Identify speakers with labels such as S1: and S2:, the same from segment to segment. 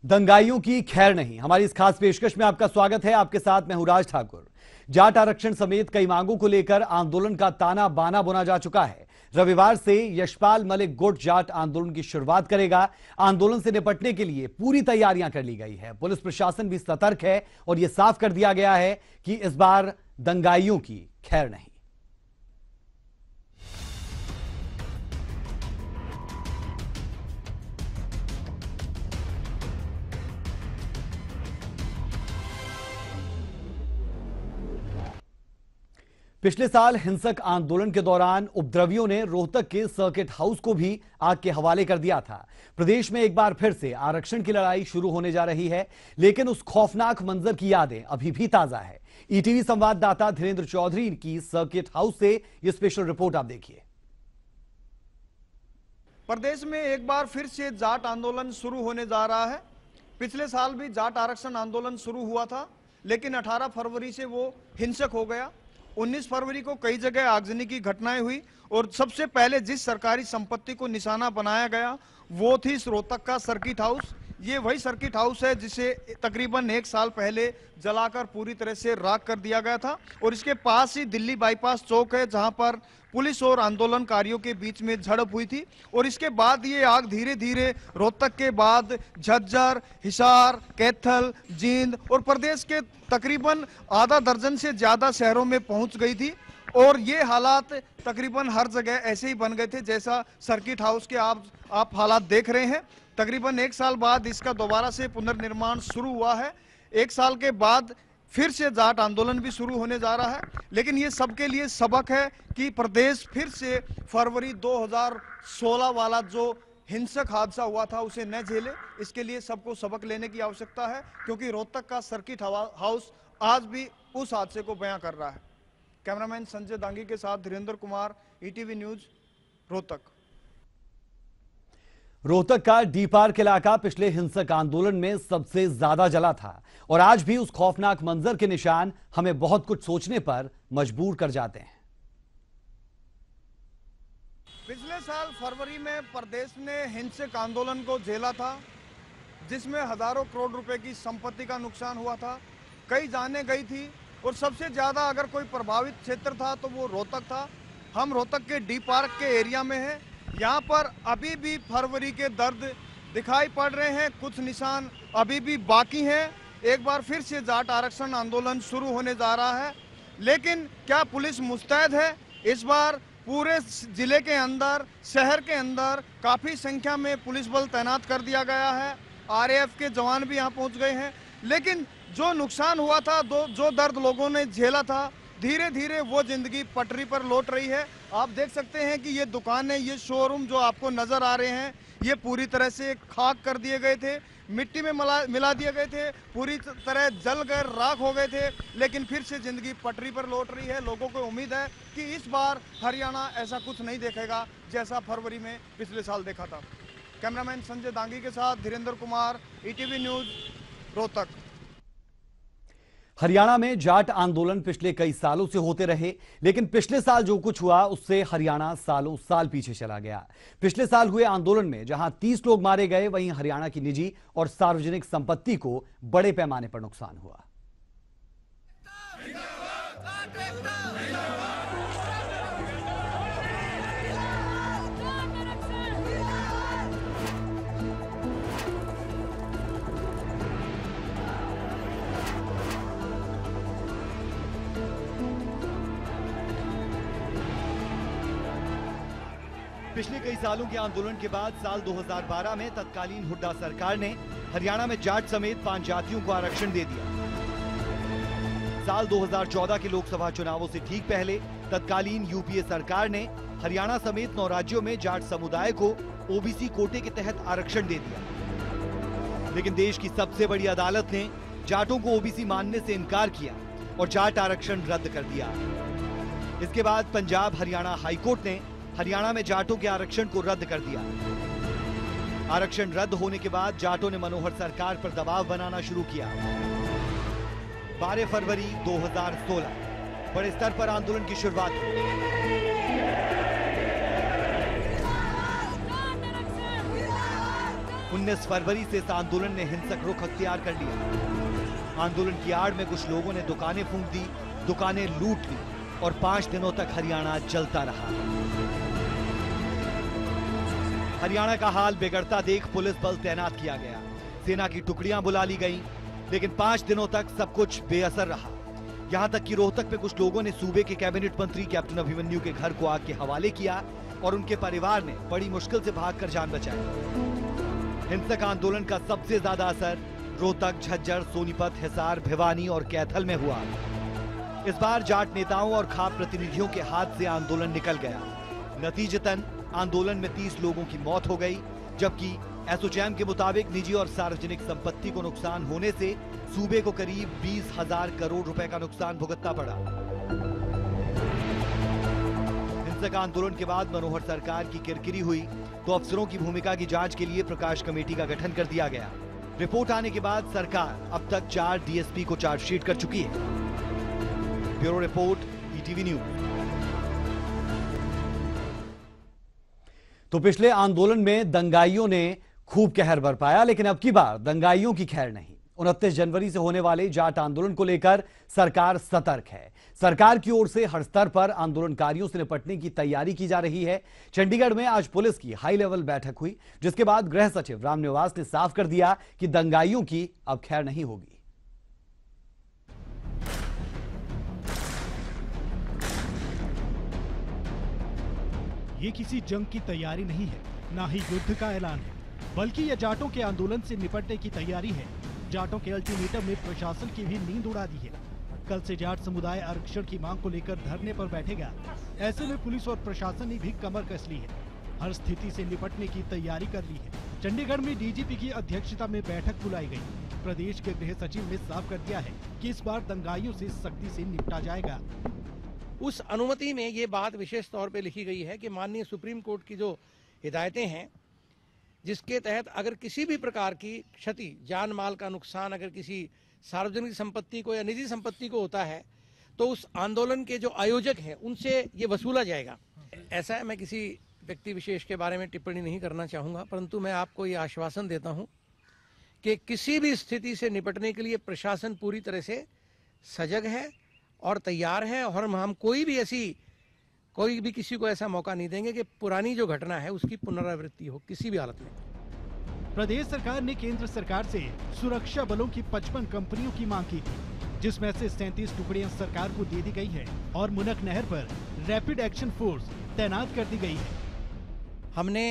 S1: दंगाइयों की खैर नहीं। हमारी इस खास पेशकश में आपका स्वागत है। आपके साथ मैं हूं राज ठाकुर। जाट आरक्षण समेत कई मांगों को लेकर आंदोलन का ताना बाना बुना जा चुका है। रविवार से यशपाल मलिक गुट जाट आंदोलन की शुरुआत करेगा। आंदोलन से निपटने के लिए पूरी तैयारियां कर ली गई है। पुलिस प्रशासन भी सतर्क है और यह साफ कर दिया गया है कि इस बार दंगाइयों की खैर नहीं। पिछले साल हिंसक आंदोलन के दौरान उपद्रवियों ने रोहतक के सर्किट हाउस को भी आग के हवाले कर दिया था। प्रदेश में एक बार फिर से आरक्षण की लड़ाई शुरू होने जा रही है, लेकिन उस खौफनाक मंजर की यादें अभी भी ताजा है। ईटीवी संवाददाता धीरेन्द्र चौधरी की सर्किट हाउस से यह स्पेशल रिपोर्ट आप देखिए।
S2: प्रदेश में एक बार फिर से जाट आंदोलन शुरू होने जा रहा है। पिछले साल भी जाट आरक्षण आंदोलन शुरू हुआ था, लेकिन 18 फरवरी से वो हिंसक हो गया। 19 फरवरी को कई जगह आगजनी की घटनाएं हुई और सबसे पहले जिस सरकारी संपत्ति को निशाना बनाया गया वो थी रोहतक का सर्किट हाउस। ये वही सर्किट हाउस है जिसे तकरीबन 1 साल पहले जलाकर पूरी तरह से राख कर दिया गया था और इसके पास ही दिल्ली बाईपास चौक है, जहां पर पुलिस और आंदोलनकारियों के बीच में झड़प हुई थी। और इसके बाद ये आग धीरे धीरे रोहतक के बाद झज्जर, हिसार, कैथल, जींद और प्रदेश के तकरीबन आधा दर्जन से ज्यादा शहरों में पहुंच गई थी। और ये हालात तकरीबन हर जगह ऐसे ही बन गए थे जैसा सर्किट हाउस के आप हालात देख रहे हैं। तकरीबन 1 साल बाद इसका दोबारा से पुनर्निर्माण शुरू हुआ है। 1 साल के बाद फिर से जाट आंदोलन भी शुरू होने जा रहा है, लेकिन ये सबके लिए सबक है कि प्रदेश फिर से फरवरी 2016 वाला जो हिंसक हादसा हुआ था उसे न झेले। इसके लिए सबको सबक लेने की आवश्यकता है, क्योंकि रोहतक का सर्किट हाउस आज भी उस हादसे को बयां कर रहा है। कैमरामैन संजय दांगी के साथ धीरेन्द्र कुमार, ईटीवी न्यूज, रोहतक।
S1: रोहतक का डी पार्क इलाका पिछले हिंसक आंदोलन में सबसे ज्यादा जला था और आज भी उस खौफनाक मंजर के निशान हमें बहुत कुछ सोचने पर मजबूर कर जाते हैं।
S2: पिछले साल फरवरी में प्रदेश ने हिंसक आंदोलन को झेला था, जिसमें हजारों करोड़ रुपए की संपत्ति का नुकसान हुआ था, कई जानें गई थी और सबसे ज्यादा अगर कोई प्रभावित क्षेत्र था तो वो रोहतक था। हम रोहतक के डी पार्क के एरिया में हैं। यहाँ पर अभी भी फरवरी के दर्द दिखाई पड़ रहे हैं, कुछ निशान अभी भी बाकी हैं। एक बार फिर से जाट आरक्षण आंदोलन शुरू होने जा रहा है, लेकिन क्या पुलिस मुस्तैद है? इस बार पूरे जिले के अंदर, शहर के अंदर काफी संख्या में पुलिस बल तैनात कर दिया गया है। आरएएफ के जवान भी यहाँ पहुँच गए हैं, लेकिन जो नुकसान हुआ था, जो दर्द लोगों ने झेला था, धीरे धीरे वो जिंदगी पटरी पर लौट रही है। आप देख सकते हैं कि ये दुकानें, ये शोरूम जो आपको नजर आ रहे हैं, ये पूरी तरह से खाक कर दिए गए थे, मिट्टी में मिला दिए गए थे, पूरी तरह जल गए, राख हो गए थे, लेकिन फिर से जिंदगी पटरी पर लौट रही है। लोगों को उम्मीद है कि इस बार हरियाणा ऐसा कुछ नहीं देखेगा जैसा फरवरी में पिछले साल देखा था। कैमरामैन संजय दांगी के साथ धीरेन्द्र कुमार, ईटीवी न्यूज, रोहतक।
S1: हरियाणा में जाट आंदोलन पिछले कई सालों से होते रहे, लेकिन पिछले साल जो कुछ हुआ उससे हरियाणा सालों साल पीछे चला गया। पिछले साल हुए आंदोलन में जहां 30 लोग मारे गए, वहीं हरियाणा की निजी और सार्वजनिक संपत्ति को बड़े पैमाने पर नुकसान हुआ। पिछले कई सालों के आंदोलन के बाद साल 2012 में तत्कालीन हुड्डा सरकार ने हरियाणा में जाट समेत 5 जातियों को आरक्षण दे दिया। साल 2014 के लोकसभा चुनावों से ठीक पहले तत्कालीन यूपीए सरकार ने हरियाणा समेत 9 राज्यों में जाट समुदाय को ओबीसी कोटे के तहत आरक्षण दे दिया। लेकिन देश की सबसे बड़ी अदालत ने जाटों को ओबीसी मानने से इनकार किया और जाट आरक्षण रद्द कर दिया। इसके बाद पंजाब हरियाणा हाईकोर्ट ने हरियाणा में जाटों के आरक्षण को रद्द कर दिया। आरक्षण रद्द होने के बाद जाटों ने मनोहर सरकार पर दबाव बनाना शुरू किया। 12 फरवरी 2016 बड़े स्तर पर आंदोलन की शुरुआत हुई। 19 फरवरी से इस आंदोलन ने हिंसक रुख अख्तियार कर लिया। आंदोलन की आड़ में कुछ लोगों ने दुकानें फूंक दी, दुकानें लूट ली और 5 दिनों तक हरियाणा जलता रहा। हरियाणा का हाल बिगड़ता देख पुलिस बल तैनात किया गया, सेना की टुकड़ियां बुला ली गईं, लेकिन 5 दिनों तक सब कुछ बेअसर रहा। यहां तक कि रोहतक में कुछ लोगों ने सूबे के कैबिनेट मंत्री कैप्टन अभिमन्यु के घर को आग के हवाले किया और उनके परिवार ने बड़ी मुश्किल से भागकर जान बचाई। हिंसक आंदोलन का सबसे ज्यादा असर रोहतक, झज्जर, सोनीपत, हिसार, भिवानी और कैथल में हुआ। इस बार जाट नेताओं और खाप प्रतिनिधियों के हाथ से आंदोलन निकल गया। नतीजतन आंदोलन में 30 लोगों की मौत हो गई, जबकि एसोचैम के मुताबिक निजी और सार्वजनिक संपत्ति को नुकसान होने से सूबे को करीब 20,000 करोड़ रुपए का नुकसान भुगतना पड़ा। हिंसक आंदोलन के बाद मनोहर सरकार की किरकिरी हुई तो अफसरों की भूमिका की जांच के लिए प्रकाश कमेटी का गठन कर दिया गया। रिपोर्ट आने के बाद सरकार अब तक 4 डीएसपी को चार्जशीट कर चुकी है। Bureau report, ETV news.
S3: तो पिछले आंदोलन में दंगाइयों ने खूब कहर बरपाया, लेकिन अब की बार दंगाइयों की खैर नहीं। 29 जनवरी से होने वाले जाट आंदोलन को लेकर सरकार सतर्क है। सरकार की ओर से हर स्तर पर आंदोलनकारियों से निपटने की तैयारी की जा रही है। चंडीगढ़ में आज पुलिस की हाई लेवल बैठक हुई, जिसके बाद गृह सचिव रामनिवास ने साफ कर दिया कि दंगाइयों की अब खैर नहीं होगी।
S4: ये किसी जंग की तैयारी नहीं है, ना ही युद्ध का ऐलान है, बल्कि ये जाटों के आंदोलन से निपटने की तैयारी है। जाटों के अल्टीमेटम में प्रशासन की भी नींद उड़ा दी है। कल से जाट समुदाय आरक्षण की मांग को लेकर धरने पर बैठेगा। ऐसे में पुलिस और प्रशासन ने भी कमर कस ली है, हर स्थिति से निपटने की तैयारी कर ली है। चंडीगढ़ में डीजीपी की अध्यक्षता में बैठक बुलाई गई। प्रदेश के गृह सचिव ने साफ कर दिया है कि इस बार दंगाइयों से सख्ती से निपटा जाएगा।
S5: उस अनुमति में ये बात विशेष तौर पे लिखी गई है कि माननीय सुप्रीम कोर्ट की जो हिदायतें हैं, जिसके तहत अगर किसी भी प्रकार की क्षति, जान माल का नुकसान अगर किसी सार्वजनिक संपत्ति को या निजी संपत्ति को होता है, तो उस आंदोलन के जो आयोजक हैं उनसे ये वसूला जाएगा। ऐसा है, मैं किसी व्यक्ति विशेष के बारे में टिप्पणी नहीं करना चाहूँगा, परंतु मैं आपको ये आश्वासन देता हूँ कि किसी भी स्थिति से निपटने के लिए प्रशासन पूरी तरह से सजग है और तैयार है, और हम कोई भी किसी को ऐसा मौका नहीं देंगे कि पुरानी जो घटना है उसकी पुनरावृत्ति हो किसी भी हालत में।
S4: प्रदेश सरकार ने केंद्र सरकार से सुरक्षा बलों की 55 कंपनियों की मांग की थी, जिसमें से 37 टुकड़ियां सरकार को दे दी गई है और मुनक नहर पर रैपिड एक्शन फोर्स तैनात कर दी गई है।
S5: हमने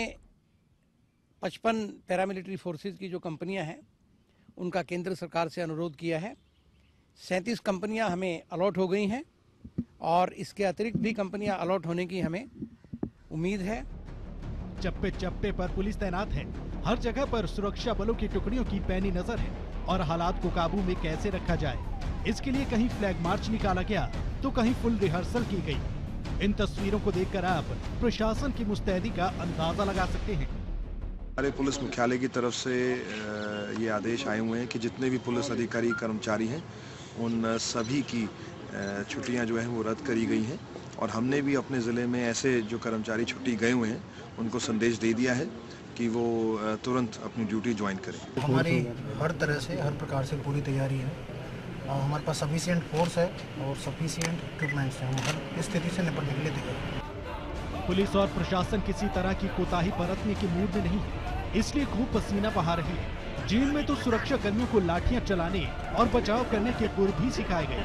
S5: 55 पैरामिलिट्री फोर्सेज की जो कंपनियां हैं उनका केंद्र सरकार से अनुरोध किया है। 37 कंपनियां हमें अलॉट हो गई हैं और इसके अतिरिक्त भी कंपनियां अलॉट होने की हमें उम्मीद है।
S4: चप्पे चप्पे पर पुलिस तैनात है, हर जगह पर सुरक्षा बलों की टुकड़ियों की पैनी नजर है और हालात को काबू में कैसे रखा जाए, इसके लिए कहीं फ्लैग मार्च निकाला गया तो कहीं फुल रिहर्सल की गई। इन तस्वीरों को देखकर आप प्रशासन की मुस्तैदी का अंदाजा लगा सकते हैं।
S6: हमारे पुलिस मुख्यालय की तरफ से ये आदेश आए हुए हैं कि जितने भी पुलिस अधिकारी कर्मचारी हैं उन सभी की छुट्टियां जो हैं वो रद्द करी गई हैं, और हमने भी अपने ज़िले में ऐसे जो कर्मचारी छुट्टी गए हुए हैं उनको संदेश दे दिया है कि वो तुरंत अपनी ड्यूटी ज्वाइन करें।
S7: हमारी हर तरह से, हर प्रकार से पूरी तैयारी है और हमारे पास सफिशिएंट फोर्स है और सफिशिएंट इक्विपमेंट्स हैं। हम हर स्थिति से निपटने के लिए तैयार हैं।
S4: पुलिस और प्रशासन किसी तरह की कोताही बरतने के मूड में नहीं है, इसलिए खूब पसीना बहा रही है। जेल में तो सुरक्षा कर्मियों को लाठियां चलाने और बचाव करने के गुर भी सिखाए गए।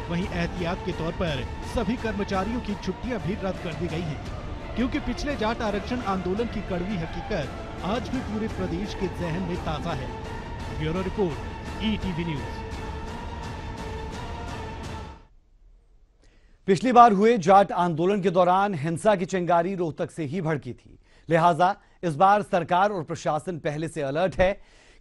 S4: वहीं एहतियात के तौर पर सभी कर्मचारियों की छुट्टियां भी रद्द कर दी गई हैं, क्योंकि पिछले जाट आरक्षण आंदोलन की कड़वी हकीकत आज भी पूरे प्रदेश के जहन में ताजा है। Bureau report, ETV news.
S3: पिछली बार हुए जाट आंदोलन के दौरान हिंसा की चिंगारी रोहतक से ही भड़की थी, लिहाजा इस बार सरकार और प्रशासन पहले से अलर्ट है।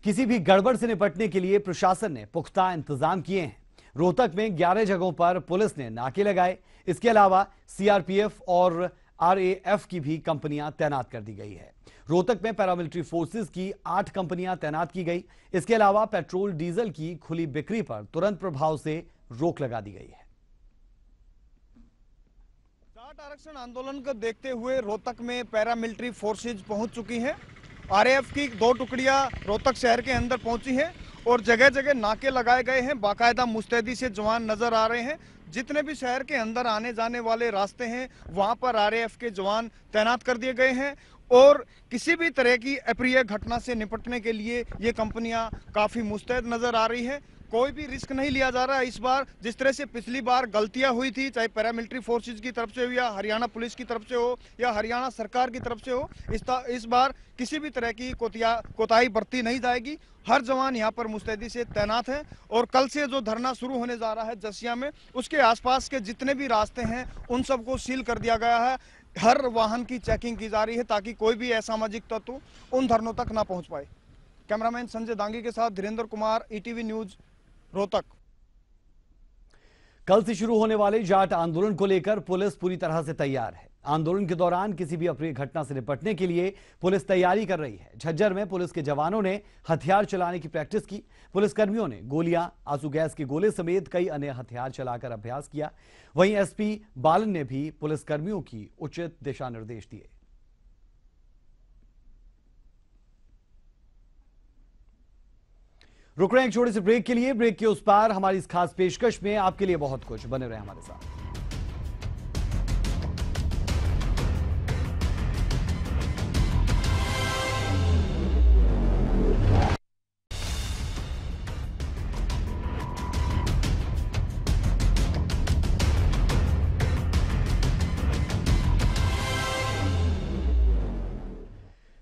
S3: किसी भी गड़बड़ से निपटने के लिए प्रशासन ने पुख्ता इंतजाम किए हैं। रोहतक में 11 जगहों पर पुलिस ने नाके लगाए। इसके अलावा सीआरपीएफ और आरएएफ की भी कंपनियां तैनात कर दी गई है। रोहतक में पैरामिलिट्री फोर्सेज की 8 कंपनियां तैनात की गई। इसके अलावा पेट्रोल डीजल की खुली बिक्री पर तुरंत प्रभाव से रोक लगा दी गई है।
S2: जाट आरक्षण आंदोलन को देखते हुए रोहतक में पैरामिलिट्री फोर्सेज पहुंच चुकी हैं। आरएएफ की 2 टुकड़ियां रोहतक शहर के अंदर पहुंची हैं और जगह जगह नाके लगाए गए हैं। बाकायदा मुस्तैदी से जवान नजर आ रहे हैं। जितने भी शहर के अंदर आने जाने वाले रास्ते हैं वहां पर आरएएफ के जवान तैनात कर दिए गए हैं और किसी भी तरह की अप्रिय घटना से निपटने के लिए ये कंपनियां काफी मुस्तैद नजर आ रही है। कोई भी रिस्क नहीं लिया जा रहा है इस बार। जिस तरह से पिछली बार गलतियां हुई थी, चाहे पैरामिलिट्री फोर्सेज की तरफ से हो या हरियाणा पुलिस की तरफ से हो या हरियाणा सरकार की तरफ से हो, इस बार किसी भी तरह की कोताही बरती नहीं जाएगी। हर जवान यहाँ पर मुस्तैदी से तैनात है और कल से जो धरना शुरू होने जा रहा है जसिया में, उसके आसपास के जितने भी रास्ते हैं उन सबको सील कर दिया गया है। हर वाहन की चेकिंग की जा रही है ताकि कोई भी असामाजिक तत्व उन धरनों तक ना पहुंच पाए। कैमरामैन संजय दांगी के साथ धीरेन्द्र कुमार, ईटीवी न्यूज, रोहतक।
S3: कल से शुरू होने वाले जाट आंदोलन को लेकर पुलिस पूरी तरह से तैयार है। आंदोलन के दौरान किसी भी अप्रिय घटना से निपटने के लिए पुलिस तैयारी कर रही है। झज्जर में पुलिस के जवानों ने हथियार चलाने की प्रैक्टिस की। पुलिसकर्मियों ने गोलियां, आंसू गैस के गोले समेत कई अन्य हथियार चलाकर अभ्यास किया। वहीं एसपी बालन ने भी पुलिसकर्मियों की उचित दिशा निर्देश दिए। रुक रहे हैं एक छोटे से ब्रेक के लिए। ब्रेक के उस पार हमारी इस खास पेशकश में आपके लिए बहुत कुछ। बने रहे हमारे साथ।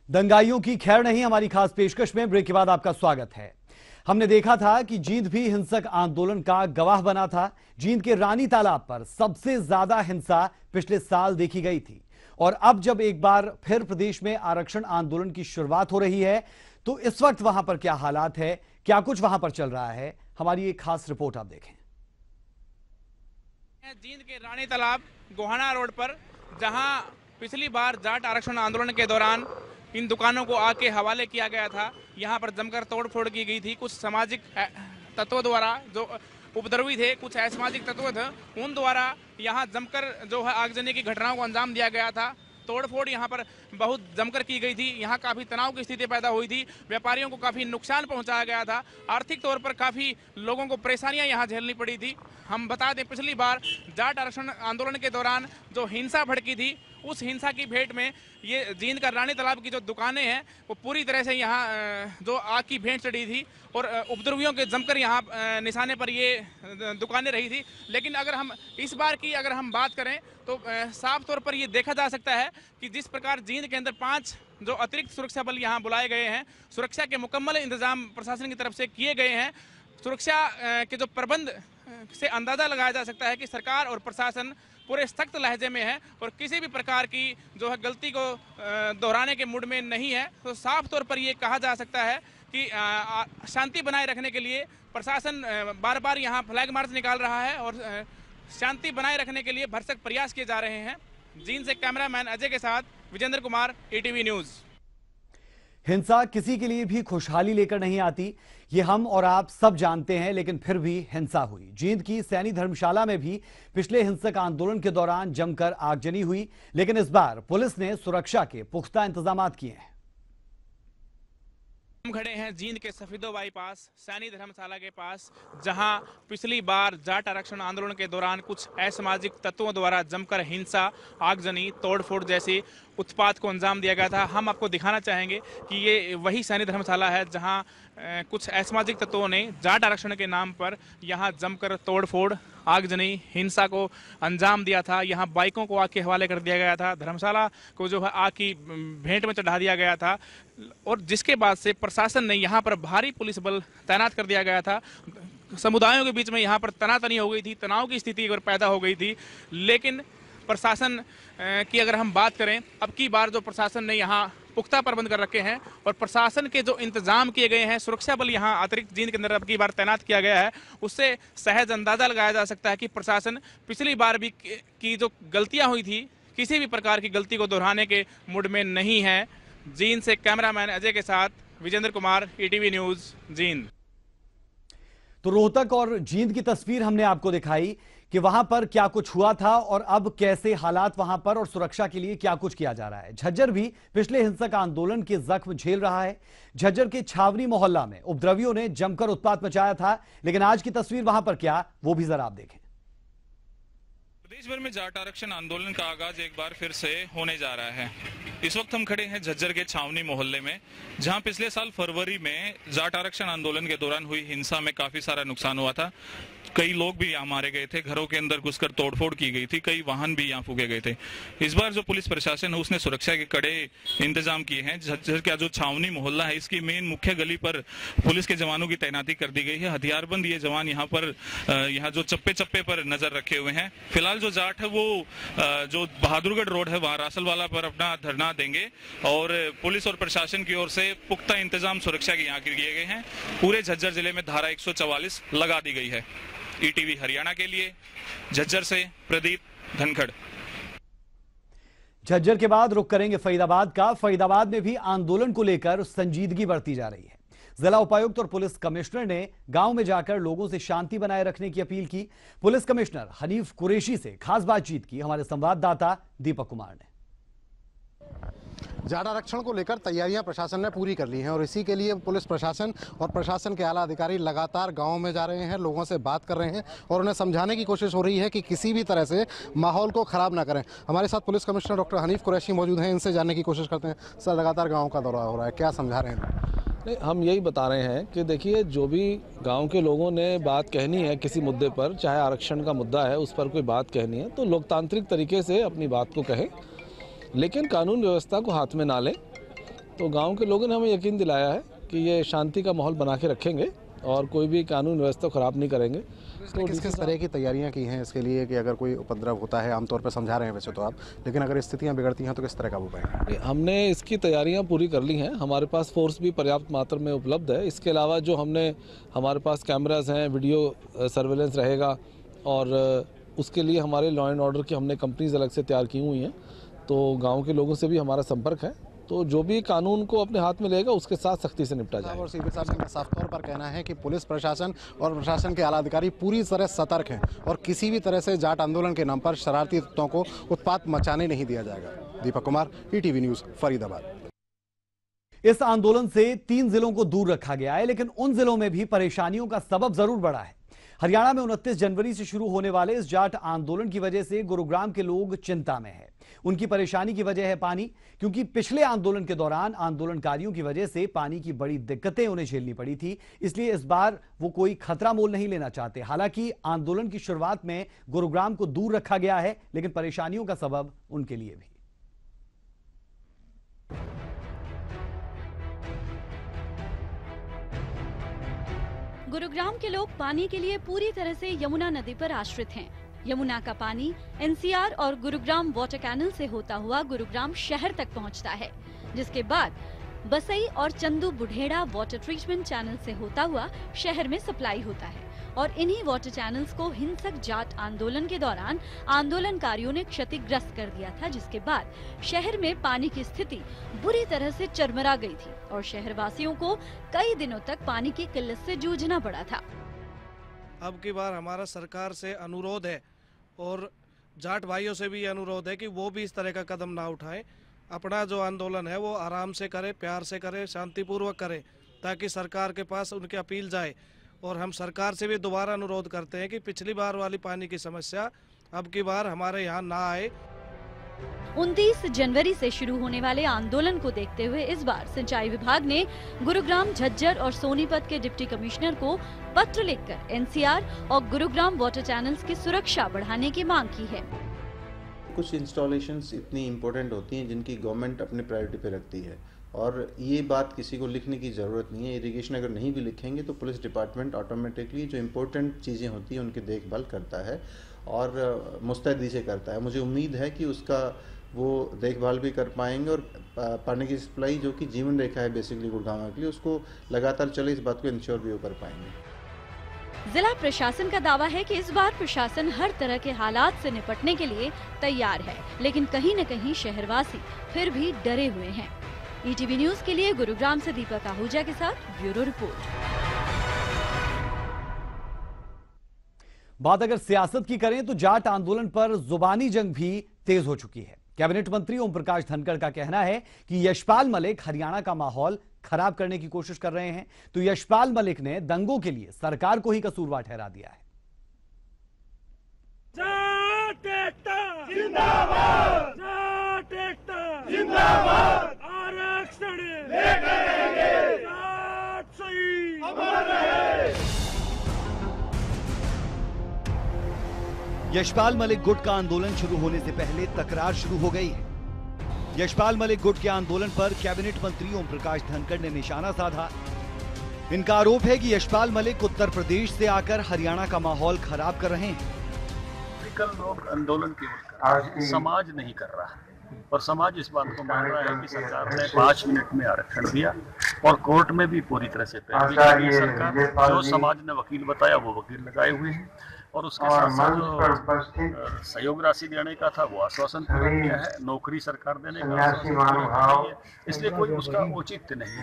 S3: दंगाइयों की खैर नहीं, हमारी खास पेशकश में ब्रेक के बाद आपका स्वागत है। हमने देखा था कि जींद भी हिंसक आंदोलन का गवाह बना था। जींद के रानी तालाब पर सबसे ज्यादा हिंसा पिछले साल देखी गई थी और अब जब एक बार फिर प्रदेश में आरक्षण आंदोलन की शुरुआत हो रही है तो इस वक्त वहां पर क्या हालात है, क्या कुछ वहां पर चल रहा है, हमारी एक खास रिपोर्ट आप देखें।
S8: जींद के रानी तालाब गोहाना रोड पर जहां पिछली बार जाट आरक्षण आंदोलन के दौरान इन दुकानों को आग के हवाले किया गया था, यहाँ पर जमकर तोड़फोड़ की गई थी। कुछ सामाजिक तत्वों द्वारा जो उपद्रवी थे, कुछ असामाजिक तत्व थे, उन द्वारा यहाँ जमकर जो है आगजनी की घटनाओं को अंजाम दिया गया था। तोड़फोड़ यहाँ पर बहुत जमकर की गई थी। यहाँ काफ़ी तनाव की स्थिति पैदा हुई थी। व्यापारियों को काफ़ी नुकसान पहुँचाया गया था। आर्थिक तौर पर काफ़ी लोगों को परेशानियाँ यहाँ झेलनी पड़ी थी। हम बता दें, पिछली बार जाट आरक्षण आंदोलन के दौरान जो हिंसा भड़की थी, उस हिंसा की भेंट में ये जींद का रानी तालाब की जो दुकानें हैं वो पूरी तरह से यहाँ जो आग की भेंट चढ़ी थी और उपद्रवियों के जमकर यहाँ निशाने पर ये दुकानें रही थी। लेकिन अगर हम इस बार की अगर हम बात करें तो साफ तौर पर ये देखा जा सकता है कि जिस प्रकार जींद के अंदर 5 जो अतिरिक्त सुरक्षा बल यहाँ बुलाए गए हैं, सुरक्षा के मुकम्मल इंतजाम प्रशासन की तरफ से किए गए हैं। सुरक्षा के जो प्रबंध से अंदाजा लगाया जा सकता है कि सरकार और प्रशासन पूरे सख्त लहजे में है और किसी भी प्रकार की जो है गलती को दोहराने के मूड में नहीं है। तो साफ तौर पर ये कहा जा सकता है कि शांति बनाए रखने के लिए प्रशासन बार बार यहाँ फ्लैग मार्च निकाल रहा है और शांति बनाए रखने के लिए भरसक प्रयास किए जा रहे हैं। जींद से कैमरामैन अजय के साथ विजेंद्र कुमार, ईटीवी न्यूज।
S3: हिंसा किसी के लिए भी खुशहाली लेकर नहीं आती, ये हम और आप सब जानते हैं, लेकिन फिर भी हिंसा हुई। जींद की सैनी धर्मशाला में भी पिछले हिंसक आंदोलन के दौरान जमकर आगजनी हुई, लेकिन इस बार पुलिस ने सुरक्षा के पुख्ता इंतजाम किए हैं।
S8: हम खड़े हैं जींद के सफीदो बाईपास सैनी धर्मशाला के पास, जहां पिछली बार जाट आरक्षण आंदोलन के दौरान कुछ असामाजिक तत्वों द्वारा जमकर हिंसा, आगजनी, तोड़फोड़ जैसी उत्पात को अंजाम दिया गया था। हम आपको दिखाना चाहेंगे कि ये वही सैनी धर्मशाला है जहां कुछ असामाजिक तत्वों ने जाट आरक्षण के नाम पर यहां जमकर तोड़फोड़, आगजनी, हिंसा को अंजाम दिया था। यहां बाइकों को आग के हवाले कर दिया गया था, धर्मशाला को जो है आग की भेंट में चढ़ा दिया गया था और जिसके बाद से प्रशासन ने यहां पर भारी पुलिस बल तैनात कर दिया गया था। समुदायों के बीच में यहाँ पर तनातनी हो गई थी, तनाव की स्थिति अगर पैदा हो गई थी। लेकिन प्रशासन की अगर हम बात करें, अब की बार जो प्रशासन ने यहाँ पुख्ता प्रबंध कर रखे हैं और प्रशासन के जो इंतजाम किए गए हैं, सुरक्षा बल यहाँ अतिरिक्त जींद के अंदर अब की बार तैनात किया गया है, उससे सहज अंदाजा लगाया जा सकता है कि प्रशासन पिछली बार भी की जो गलतियाँ हुई थी, किसी भी प्रकार की गलती को दोहराने के मूड में नहीं है। जींद से कैमरामैन अजय के साथ विजेंद्र कुमार, ईटीवी न्यूज, जींद।
S3: तो रोहतक और जींद की तस्वीर हमने आपको दिखाई कि वहां पर क्या कुछ हुआ था और अब कैसे हालात वहां पर और सुरक्षा के लिए क्या कुछ किया जा रहा है। झज्जर भी पिछले हिंसक आंदोलन के जख्म झेल रहा है। झज्जर के छावनी मोहल्ला में उपद्रवियों ने जमकर उत्पात मचाया था, लेकिन आज की तस्वीर वहां पर क्या, वो भी जरा आप देखें।
S9: प्रदेश भर में जाट आरक्षण आंदोलन का आगाज एक बार फिर से होने जा रहा है। इस वक्त हम खड़े हैं झज्जर के छावनी मोहल्ले में, जहां पिछले साल फरवरी में जाट आरक्षण आंदोलन के दौरान हुई हिंसा में काफी सारा नुकसान हुआ था। कई लोग भी यहाँ मारे गए थे, घरों के अंदर घुसकर तोड़फोड़ की गई थी, कई वाहन भी यहाँ फूके गए थे। इस बार जो पुलिस प्रशासन है उसने सुरक्षा के कड़े इंतजाम किए हैं। झज्जर का जो छावनी मोहल्ला है इसकी मेन मुख्य गली पर पुलिस के जवानों की तैनाती कर दी गई है। हथियारबंद ये जवान यहाँ पर यहाँ जो चप्पे चप्पे पर नजर रखे हुए हैं। फिलहाल जो जाट है वो जो बहादुरगढ़ रोड है वहाँ रासलवाला पर अपना धरना देंगे और पुलिस और प्रशासन की ओर से पुख्ता इंतजाम सुरक्षा के यहाँ किए गए हैं। पूरे झज्जर जिले में धारा 144 लगा दी गई है। ईटीवी हरियाणा के लिए झज्जर से प्रदीप धनखड़।
S3: झज्जर के बाद रुख करेंगे फरीदाबाद का। फरीदाबाद में भी आंदोलन को लेकर संजीदगी बढ़ती जा रही है। जिला उपायुक्त और पुलिस कमिश्नर ने गांव में जाकर लोगों से शांति बनाए रखने की अपील की। पुलिस कमिश्नर हनीफ कुरैशी से खास बातचीत की हमारे संवाददाता दीपक कुमार ने।
S7: जाट आरक्षण को लेकर तैयारियां प्रशासन ने पूरी कर ली हैं और इसी के लिए पुलिस प्रशासन और प्रशासन के आला अधिकारी लगातार गांव में जा रहे हैं, लोगों से बात कर रहे हैं और उन्हें समझाने की कोशिश हो रही है कि किसी भी तरह से माहौल को खराब ना करें। हमारे साथ police commissioner doctor Hanif Qureshi मौजूद हैं, इनसे जानने की कोशिश करते हैं। सर, लगातार गाँव का दौरा हो रहा है, क्या समझा रहे हैं?
S10: नहीं, हम यही बता रहे हैं कि देखिए, जो भी गांव के लोगों ने बात कहनी है किसी मुद्दे पर, चाहे आरक्षण का मुद्दा है, उस पर कोई बात कहनी है तो लोकतांत्रिक तरीके से अपनी बात को कहें, लेकिन कानून व्यवस्था को हाथ में ना लें। तो गांव के लोगों ने हमें यकीन दिलाया है कि ये शांति का माहौल बना के रखेंगे और कोई भी कानून व्यवस्था खराब नहीं करेंगे।
S7: तो किस तरह की तैयारियां की हैं इसके लिए कि अगर कोई उपद्रव होता है, आमतौर पर समझा रहे हैं वैसे तो आप, लेकिन अगर स्थितियां बिगड़ती हैं तो किस तरह काबू पाएंगे?
S10: हमने इसकी तैयारियां पूरी कर ली हैं। हमारे पास फोर्स भी पर्याप्त मात्रा में उपलब्ध है। इसके अलावा जो हमारे पास कैमराज हैं, वीडियो सर्वेलेंस रहेगा और उसके लिए हमारे लॉ एंड ऑर्डर की हमने कंपनीज अलग से तैयार की हुई हैं। तो गाँव के लोगों से भी हमारा संपर्क है, तो जो भी कानून को अपने हाथ में लेगा उसके साथ सख्ती से निपटा जाएगा।
S7: और सीपी साहब का साफ तौर पर कहना है कि पुलिस प्रशासन और प्रशासन के आला अधिकारी पूरी तरह सतर्क हैं और किसी भी तरह से जाट आंदोलन के नाम पर शरारती तत्वों को उत्पात मचाने नहीं दिया जाएगा। Deepak Kumar, ETV news, Faridabad.
S3: इस आंदोलन से 3 जिलों को दूर रखा गया है, लेकिन उन जिलों में भी परेशानियों का सबब जरूर बढ़ा है। हरियाणा में 29 जनवरी से शुरू होने वाले इस जाट आंदोलन की वजह से गुरुग्राम के लोग चिंता में हैं। उनकी परेशानी की वजह है पानी, क्योंकि पिछले आंदोलन के दौरान आंदोलनकारियों की वजह से पानी की बड़ी दिक्कतें उन्हें झेलनी पड़ी थी, इसलिए इस बार वो कोई खतरा मोल नहीं लेना चाहते। हालांकि आंदोलन की शुरुआत में गुरुग्राम को दूर रखा गया है, लेकिन परेशानियों का सबब उनके लिए भी।
S11: गुरुग्राम के लोग पानी के लिए पूरी तरह से यमुना नदी पर आश्रित हैं। यमुना का पानी एनसीआर और गुरुग्राम वाटर कैनल से होता हुआ गुरुग्राम शहर तक पहुंचता है, जिसके बाद बसई और चंदू बुढ़ेड़ा वाटर ट्रीटमेंट चैनल से होता हुआ शहर में सप्लाई होता है। और इन्हीं वाटर चैनल्स को हिंसक जाट आंदोलन के दौरान आंदोलनकारियों ने क्षतिग्रस्त कर दिया था, जिसके बाद शहर में पानी की स्थिति बुरी तरह से चरमरा गई थी और शहरवासियों को कई दिनों तक पानी की किल्लत से जूझना पड़ा था।
S12: अब की बार हमारा सरकार से अनुरोध है और जाट भाइयों से भी ये अनुरोध है कि वो भी इस तरह का कदम ना उठाएं। अपना जो आंदोलन है वो आराम से करे, प्यार से करे, शांतिपूर्वक करे, ताकि सरकार के पास उनकी अपील जाए। और हम सरकार से भी दोबारा अनुरोध करते हैं कि पिछली बार वाली पानी की समस्या अब की बार हमारे यहाँ ना आए।
S11: 29 जनवरी से शुरू होने वाले आंदोलन को देखते हुए इस बार सिंचाई विभाग ने गुरुग्राम, झज्जर और सोनीपत के डिप्टी कमिश्नर को पत्र लिखकर एनसीआर और गुरुग्राम वाटर चैनल्स की सुरक्षा बढ़ाने की मांग की है।
S13: कुछ इंस्टॉलेशंस इतनी इम्पोर्टेंट होती हैं जिनकी गवर्नमेंट अपने प्रायोरिटी पे रखती है और ये बात किसी को लिखने की ज़रूरत नहीं है। इरिगेशन अगर नहीं भी लिखेंगे तो पुलिस डिपार्टमेंट ऑटोमेटिकली जो इम्पोर्टेंट चीज़ें होती हैं उनकी देखभाल करता है और मुस्तैदी से करता है। मुझे उम्मीद है कि उसका वो देखभाल भी कर पाएंगे और पानी की सप्लाई जो कि जीवन रेखा है बेसिकली गुड़गांव के लिए, उसको लगातार चले, इस बात को इंश्योर भी वो कर पाएंगे।
S11: जिला प्रशासन का दावा है कि इस बार प्रशासन हर तरह के हालात से निपटने के लिए तैयार है, लेकिन कहीं न कहीं शहरवासी फिर भी डरे हुए हैं। ईटीवी न्यूज़ के लिए गुरुग्राम से दीपक आहूजा के साथ ब्यूरो रिपोर्ट।
S3: बात अगर सियासत की करें तो जाट आंदोलन पर जुबानी जंग भी तेज हो चुकी है। कैबिनेट मंत्री ओम प्रकाश धनखड़ का कहना है कि यशपाल मलिक हरियाणा का माहौल खराब करने की कोशिश कर रहे हैं, तो यशपाल मलिक ने दंगों के लिए सरकार को ही कसूरवार ठहरा दिया है।
S14: जाट एकता जिंदाबाद, जाट एकता जिंदाबाद, आरक्षण लेकर रहेंगे, जाट सही अमर रहे।
S1: यशपाल मलिक गुट का आंदोलन शुरू होने से पहले तकरार शुरू हो गई है। यशपाल मलिक गुट के आंदोलन पर कैबिनेट मंत्री ओम प्रकाश धनखड़ ने निशाना साधा। इनका आरोप है कि यशपाल मलिक उत्तर प्रदेश से आकर हरियाणा का माहौल खराब कर रहे हैं।
S15: लोग आंदोलन केवल समाज नहीं कर रहा है, और समाज इस बात को मान रहा है कि सरकार ने 5 मिनट में आरक्षण दिया और कोर्ट में भी पूरी तरह से पैरवी की सरकार। जो समाज ने वकील बताया वो वकील लगाए हुए हैं, और उसके साथ साथ जो सहयोग राशि देने का था वो आश्वासन पूरा किया है, नौकरी सरकार देने का आश्वासन पूरा किया है, इसलिए कोई उसका औचित्य नहीं है।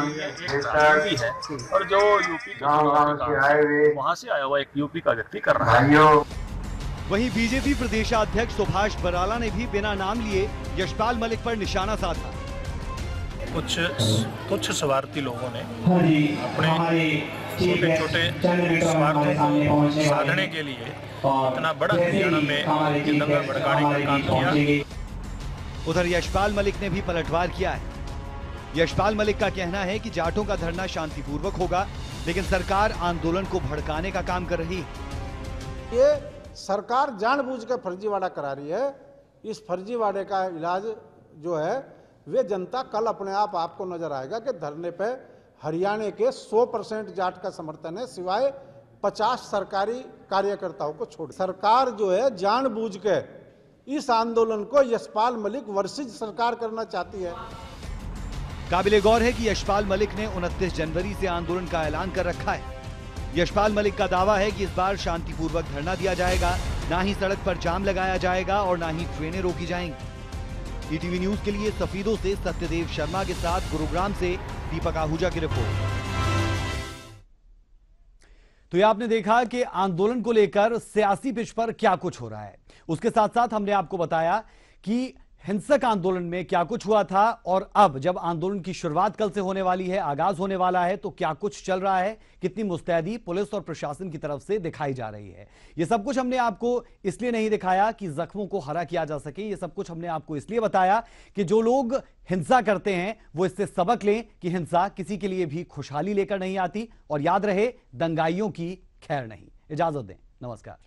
S15: ये एक राजनीति है, और जो यूपी के वहाँ से आया हुआ एक यूपी का व्यक्ति कर रहा है।
S1: वहीं बीजेपी प्रदेशाध्यक्ष सुभाष बराला ने भी बिना नाम लिए यशपाल मलिक पर निशाना साधा।
S16: कुछ तुच्छ स्वार्थी लोगों ने अपने छोटे छोटे स्वार्थों को साधने के लिए इतना बड़ा हरियाणा में दंगा भड़काने का काम किया।
S1: उधर यशपाल मलिक ने भी पलटवार किया है। यशपाल मलिक का कहना है कि जाटों का धरना शांतिपूर्वक होगा, लेकिन सरकार आंदोलन को भड़काने का काम कर रही है।
S17: ये सरकार जानबूझकर फर्जीवाड़ा करा रही है। इस फर्जीवाड़े का इलाज जो है वे जनता कल अपने आप आपको नजर आएगा कि धरने पे हरियाणा के 100% जाट का समर्थन है, सिवाय 50 सरकारी कार्यकर्ताओं को छोड़। सरकार जो है जानबूझ के इस आंदोलन को यशपाल मलिक वर्सेज सरकार करना चाहती है।
S1: काबिले गौर है कि यशपाल मलिक ने 29 जनवरी से आंदोलन का ऐलान कर रखा है। यशपाल मलिक का दावा है कि इस बार शांतिपूर्वक धरना दिया जाएगा, ना ही सड़क पर जाम लगाया जाएगा और ना ही ट्रेनें रोकी जाएंगी। ईटीवी न्यूज के लिए सफीदों से सत्यदेव शर्मा के साथ गुरुग्राम से दीपक आहूजा की रिपोर्ट।
S3: तो ये आपने देखा कि आंदोलन को लेकर सियासी पिच पर क्या कुछ हो रहा है। उसके साथ साथ हमने आपको बताया कि हिंसक आंदोलन में क्या कुछ हुआ था, और अब जब आंदोलन की शुरुआत कल से होने वाली है, आगाज होने वाला है, तो क्या कुछ चल रहा है, कितनी मुस्तैदी पुलिस और प्रशासन की तरफ से दिखाई जा रही है। यह सब कुछ हमने आपको इसलिए नहीं दिखाया कि जख्मों को हरा किया जा सके, यह सब कुछ हमने आपको इसलिए बताया कि जो लोग हिंसा करते हैं वो इससे सबक लें कि हिंसा किसी के लिए भी खुशहाली लेकर नहीं आती, और याद रहे दंगाइयों की खैर नहीं। इजाजत दें, नमस्कार।